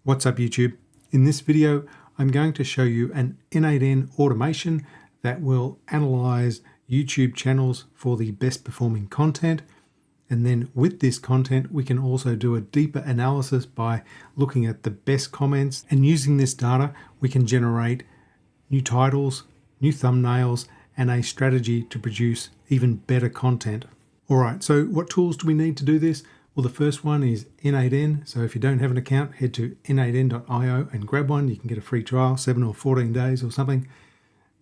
What's up YouTube? In this video, I'm going to show you an N8N automation that will analyze YouTube channels for the best performing content. And then with this content, we can also do a deeper analysis by looking at the best comments. And using this data, we can generate new titles, new thumbnails, and a strategy to produce even better content. All right, so what tools do we need to do this? Well, the first one is N8N. So if you don't have an account, head to n8n.io and grab one. You can get a free trial, 7 or 14 days or something.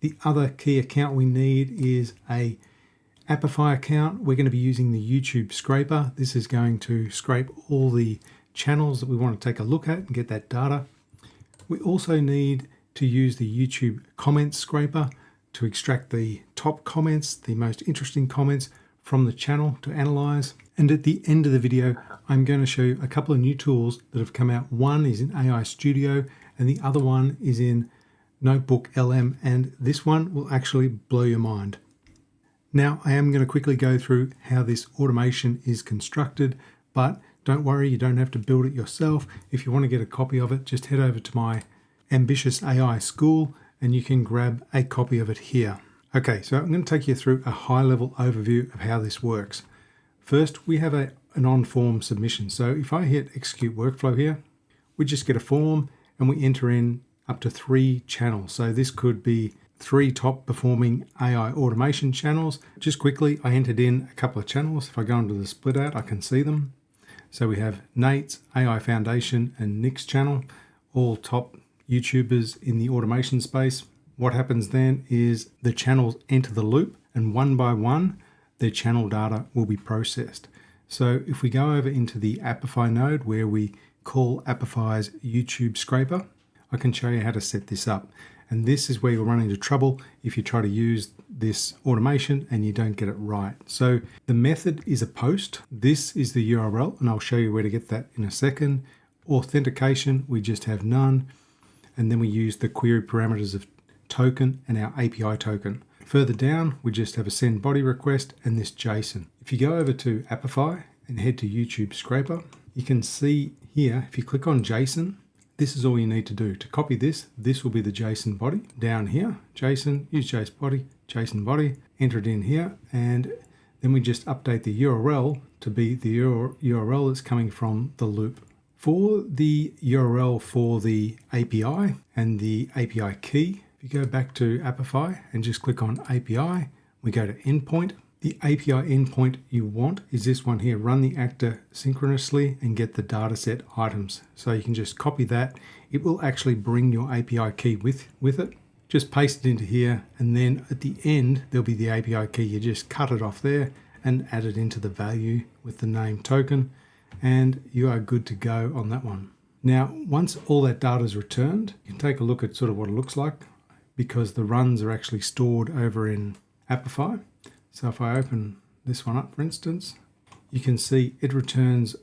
The other key account we need is a Apify account. We're going to be using the YouTube scraper. This is going to scrape all the channels that we want to take a look at and get that data. We also need to use the YouTube comments scraper to extract the top comments, the most interesting comments from the channel to analyze. And at the end of the video, I'm going to show you a couple of new tools that have come out. One is in AI Studio and the other one is in Notebook LM, and this one will actually blow your mind. Now, I am going to quickly go through how this automation is constructed, but don't worry, you don't have to build it yourself. If you want to get a copy of it, just head over to my Ambitious AI School and you can grab a copy of it here. Okay, so I'm going to take you through a high-level overview of how this works. First, we have an on-form submission. So if I hit Execute Workflow here, we just get a form and we enter in up to 3 channels. So this could be 3 top performing AI automation channels. Just quickly, I entered in a couple of channels. If I go into the split out, I can see them. So we have Nate's, AI Foundation, and Nick's channel, all top YouTubers in the automation space. What happens then is the channels enter the loop, and one by one, their channel data will be processed. So if we go over into the Apify node where we call Apify's YouTube scraper, I can show you how to set this up. And this is where you'll run into trouble if you try to use this automation and you don't get it right. So the method is a post. This is the URL, and I'll show you where to get that in a second. Authentication, we just have none. And then we use the query parameters of token and our API token. Further down, we just have a send body request and this JSON. If you go over to Apify and head to YouTube scraper, you can see here, if you click on JSON, this is all you need to do. To copy this, this will be the JSON body. Down here, JSON, use JSON body, enter it in here, and then we just update the URL to be the URL that's coming from the loop. For the URL for the API and the API key, if you go back to Apify and just click on API, we go to endpoint. The API endpoint you want is this one here, run the actor synchronously and get the dataset items. So you can just copy that. It will actually bring your API key with it. Just paste it into here, and then at the end, there'll be the API key. You just cut it off there and add it into the value with the name token, and you are good to go on that one. Now, once all that data is returned, you can take a look at sort of what it looks like, because the runs are actually stored over in Apify. So if I open this one up, for instance, you can see it returns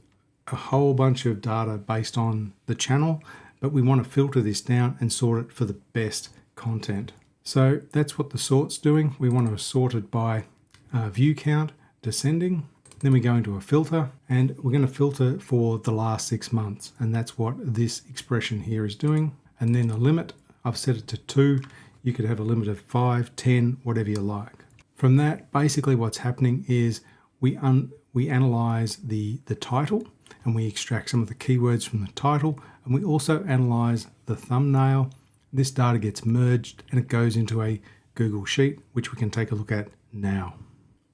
a whole bunch of data based on the channel, but we want to filter this down and sort it for the best content. So that's what the sort's doing. We want to sort it by view count, descending. Then we go into a filter, and we're going to filter for the last 6 months. And that's what this expression here is doing. And then the limit, I've set it to 2. You could have a limit of 5, 10, whatever you like. From that, basically what's happening is we analyze the title, and we extract some of the keywords from the title, and we also analyze the thumbnail. This data gets merged and it goes into a Google Sheet, which we can take a look at now.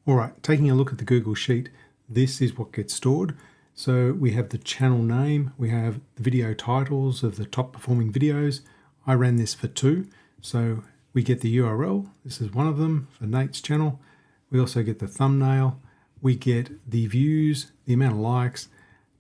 All right, taking a look at the Google Sheet, this is what gets stored. So we have the channel name, we have the video titles of the top performing videos. I ran this for 2, so we get the URL. This is one of them for Nate's channel. We also get the thumbnail. We get the views, the amount of likes,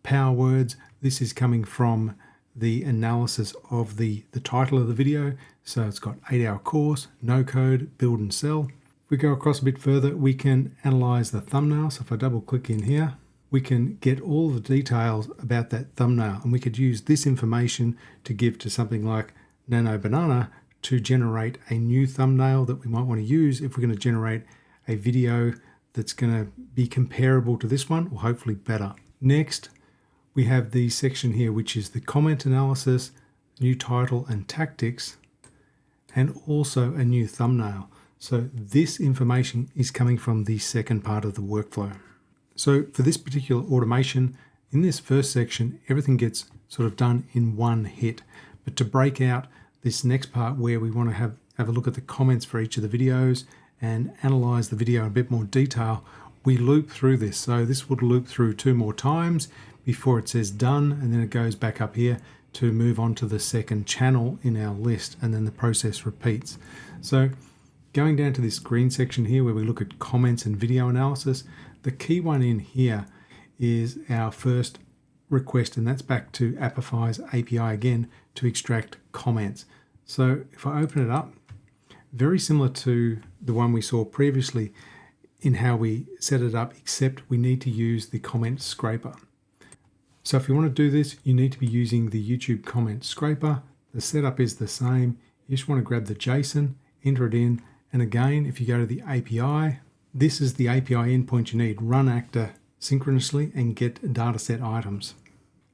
power words. This is coming from the analysis of the title of the video. So it's got 8-hour course, no code, build and sell. If we go across a bit further, we can analyze the thumbnail. So if I double click in here, we can get all the details about that thumbnail, and we could use this information to give to something like Nano Banana to generate a new thumbnail that we might want to use if we're going to generate a video that's going to be comparable to this one, or hopefully better. Next, we have the section here, which is the comment analysis, new title and tactics, and also a new thumbnail. So this information is coming from the second part of the workflow. So for this particular automation, in this first section, everything gets sort of done in one hit. But to break out this next part where we want to have a look at the comments for each of the videos and analyze the video in a bit more detail, we loop through this. So this would loop through 2 more times before it says done, and then it goes back up here to move on to the second channel in our list, and then the process repeats. So going down to this green section here where we look at comments and video analysis, the key one in here is our first request, and that's back to Apify's API again to extract comments. So if I open it up, very similar to the one we saw previously in how we set it up, except we need to use the comment scraper. So if you want to do this, you need to be using the YouTube comment scraper. The setup is the same. You just want to grab the JSON, enter it in, and again, if you go to the API, this is the API endpoint you need. Run actor synchronously and get dataset items.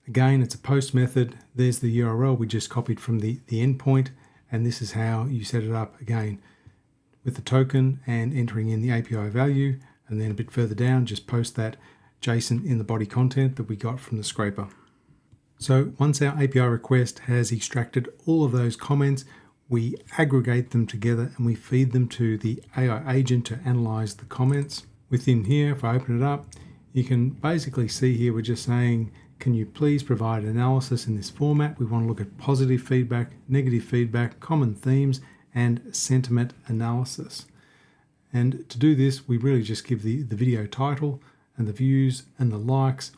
Again, it's a post method. There's the URL we just copied from the endpoint, and this is how you set it up again with the token and entering in the API value, and then a bit further down, just post that JSON in the body content that we got from the scraper. So once our API request has extracted all of those comments, we aggregate them together and we feed them to the AI agent to analyze the comments. Within here, if I open it up, you can basically see here we're just saying, can you please provide analysis in this format? We want to look at positive feedback, negative feedback, common themes, and sentiment analysis. And to do this, we really just give the video title and the views and the likes,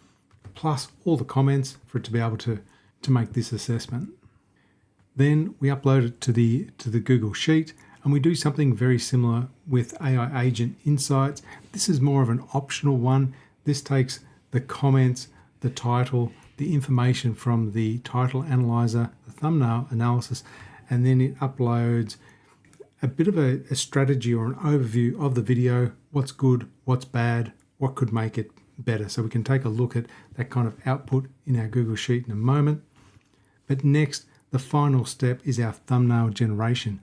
plus all the comments for it to be able to make this assessment. Then we upload it to the Google Sheet, and we do something very similar with AI Agent Insights. This is more of an optional one. This takes the comments, the title, the information from the title analyzer, the thumbnail analysis, and then it uploads a bit of a strategy or an overview of the video, what's good, what's bad, what could make it better. So we can take a look at that kind of output in our Google Sheet in a moment. But next, the final step is our thumbnail generation.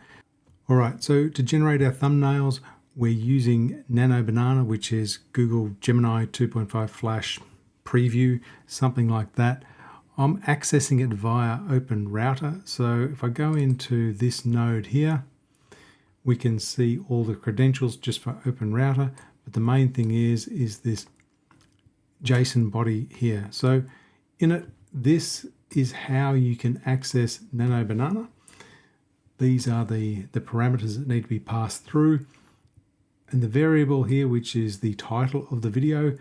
All right, so to generate our thumbnails, we're using Nano Banana, which is Google Gemini 2.5 Flash Preview, something like that. I'm accessing it via Open Router. So if I go into this node here, we can see all the credentials just for Open Router. But the main thing is this JSON body here. So in it, this is how you can access Nano Banana. These are the parameters that need to be passed through. And the variable here, which is the title of the video,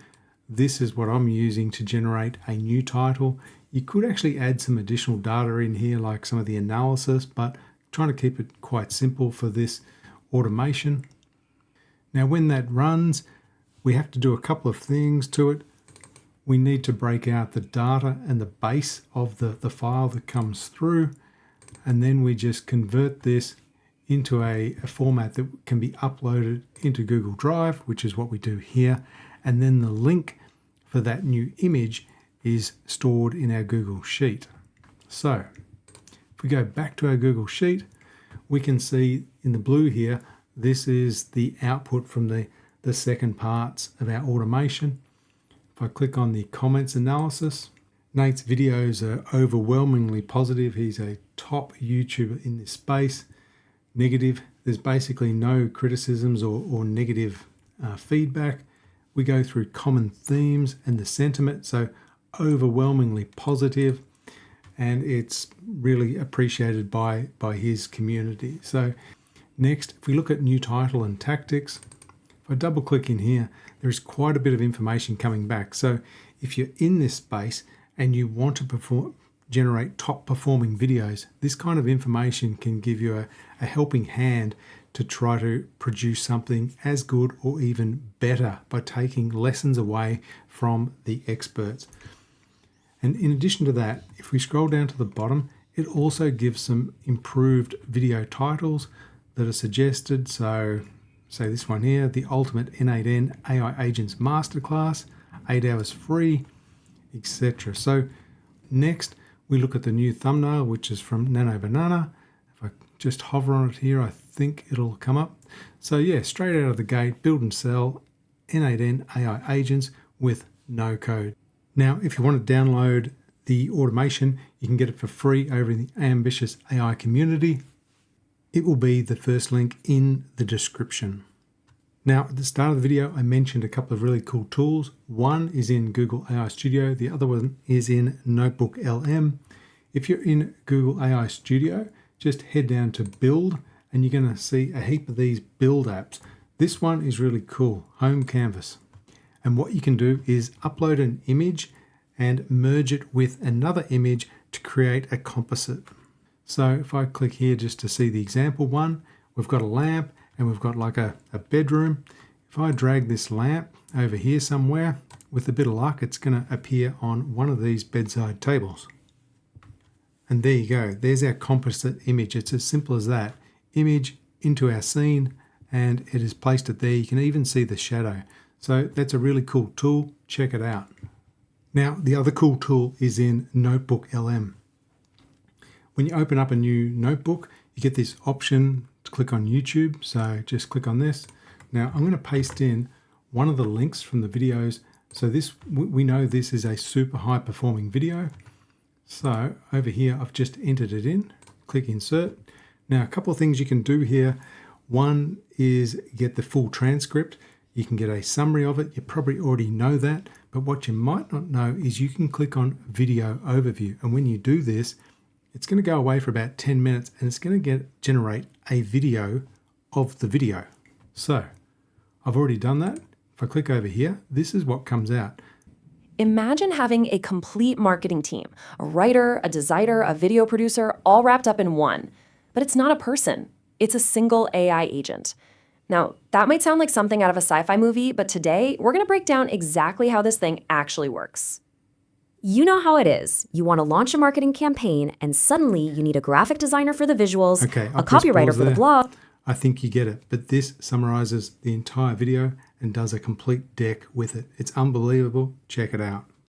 this is what I'm using to generate a new title. You could actually add some additional data in here, like some of the analysis, but trying to keep it quite simple for this automation. Now, when that runs, we have to do a couple of things to it. We need to break out the data and the base of the file that comes through, and then we just convert this into a format that can be uploaded into Google Drive, which is what we do here, and then the link for that new image is stored in our Google Sheet. So if we go back to our Google Sheet, we can see in the blue here, this is the output from the second parts of our automation. If I click on the comments analysis, Nate's videos are overwhelmingly positive. He's a top YouTuber in this space. Negative, there's basically no criticisms or negative feedback. We go through common themes and the sentiment, so overwhelmingly positive, and it's really appreciated by his community. So next, if we look at new title and tactics, if I double click in here, there's quite a bit of information coming back. So if you're in this space and you want to generate top performing videos, this kind of information can give you a helping hand to try to produce something as good or even better by taking lessons away from the experts. And in addition to that, if we scroll down to the bottom, it also gives some improved video titles that are suggested. So say this one here, the Ultimate N8N AI Agents Masterclass, 8 hours free. etc. So next, we look at the new thumbnail, which is from Nano Banana. If I just hover on it here, I think it'll come up. So yeah, straight out of the gate, build and sell N8N AI agents with no code. Now, if you want to download the automation, you can get it for free over in the Ambitious AI community. It will be the first link in the description. Now, at the start of the video, I mentioned a couple of really cool tools. One is in Google AI Studio. The other one is in Notebook LM. If you're in Google AI Studio, just head down to Build, and you're going to see a heap of these build apps. This one is really cool, Home Canvas. And what you can do is upload an image and merge it with another image to create a composite. So if I click here just to see the example one, we've got a lamp and we've got like a bedroom. If I drag this lamp over here somewhere, with a bit of luck, it's going to appear on one of these bedside tables. And there you go. There's our composite image. It's as simple as that. Image into our scene, and it is placed it there. You can even see the shadow. So that's a really cool tool. Check it out. Now, the other cool tool is in Notebook LM. When you open up a new notebook, you get this option to click on YouTube. So just click on this. Now I'm going to paste in one of the links from the videos. So this, we know this is a super high performing video. So over here, I've just entered it in, click insert. Now a couple of things you can do here. One is get the full transcript. You can get a summary of it. You probably already know that, but what you might not know is you can click on video overview. And when you do this, it's going to go away for about 10 minutes and it's going to generate a video of the video. So I've already done that. If I click over here, this is what comes out. Imagine having a complete marketing team, a writer, a designer, a video producer, all wrapped up in one. But it's not a person. It's a single AI agent. Now, that might sound like something out of a sci-fi movie, but today we're going to break down exactly how this thing actually works. You know how it is. You want to launch a marketing campaign, and suddenly you need a graphic designer for the visuals, Okay, a copywriter for the blog. I think you get it, but this summarizes the entire video and does a complete deck with it. It's unbelievable. Check it out.